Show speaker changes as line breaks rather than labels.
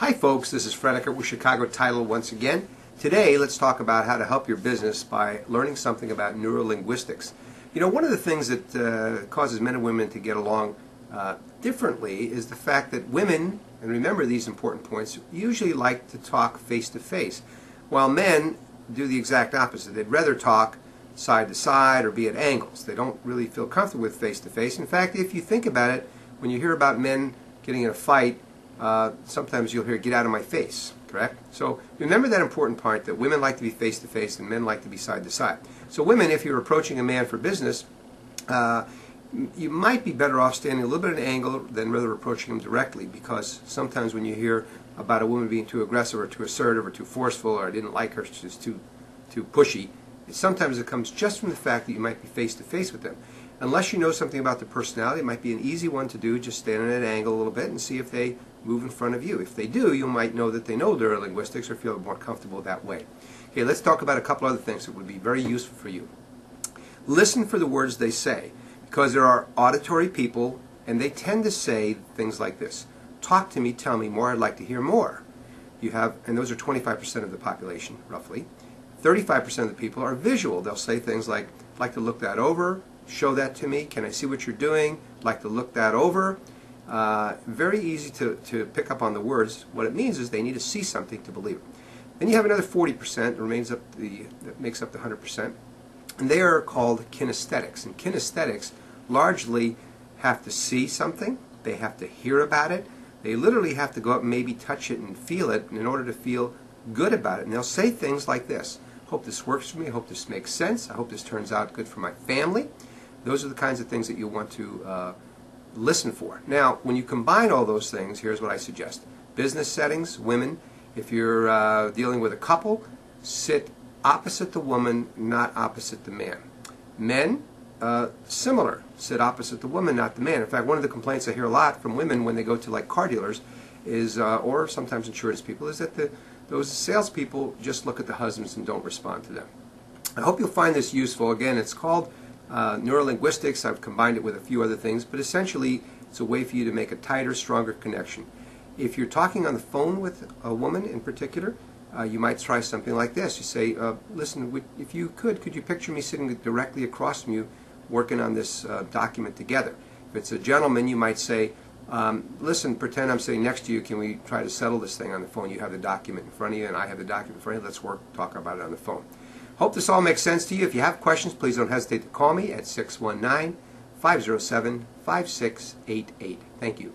Hi folks, this is Fred Eckert with Chicago Title once again. Today let's talk about how to help your business by learning something about neurolinguistics. You know, one of the things that causes men and women to get along differently is the fact that women, and remember these important points, usually like to talk face to face, while men do the exact opposite. They'd rather talk side to side or be at angles. They don't really feel comfortable with face to face. In fact, if you think about it, when you hear about men getting in a fight, sometimes you'll hear, "Get out of my face," correct? So remember that important part that women like to be face-to-face and men like to be side-to-side. So women, if you're approaching a man for business, you might be better off standing a little bit at an angle than rather approaching him directly, because sometimes when you hear about a woman being too aggressive or too assertive or too forceful, or "I didn't like her, she's too pushy," sometimes it comes just from the fact that you might be face-to-face with them. Unless you know something about the personality, it might be an easy one to do, just stand at an angle a little bit and see if they move in front of you. If they do, you might know that they know neurolinguistics or feel more comfortable that way. Okay, let's talk about a couple other things that would be very useful for you. Listen for the words they say, because there are auditory people and they tend to say things like this: "Talk to me, tell me more, I'd like to hear more." And those are 25% of the population, roughly. 35% of the people are visual. They'll say things like, "I'd like to look that over, show that to me, can I see what you're doing, I'd like to look that over." Very easy to pick up on the words. What it means is they need to see something to believe it. Then you have another 40% that makes up the 100%, and they are called kinesthetics. And kinesthetics largely have to see something, they have to hear about it, they literally have to go up and maybe touch it and feel it in order to feel good about it. And they'll say things like this: "Hope this works for me, I hope this makes sense, I hope this turns out good for my family." Those are the kinds of things that you want to listen for. Now, when you combine all those things, here's what I suggest. Business settings, women, if you're dealing with a couple, sit opposite the woman, not opposite the man. Men, similar, sit opposite the woman, not the man. In fact, one of the complaints I hear a lot from women when they go to like car dealers is, or sometimes insurance people, is that those salespeople just look at the husbands and don't respond to them. I hope you'll find this useful. Again, it's called neurolinguistics. I've combined it with a few other things, but essentially it's a way for you to make a tighter, stronger connection. If you're talking on the phone with a woman in particular, you might try something like this. You say, "Listen, if you could you picture me sitting directly across from you working on this document together?" If it's a gentleman, you might say, "Listen, pretend I'm sitting next to you. Can we try to settle this thing on the phone? You have the document in front of you and I have the document in front of you. Let's talk about it on the phone." Hope this all makes sense to you. If you have questions, please don't hesitate to call me at 619-507-5688. Thank you.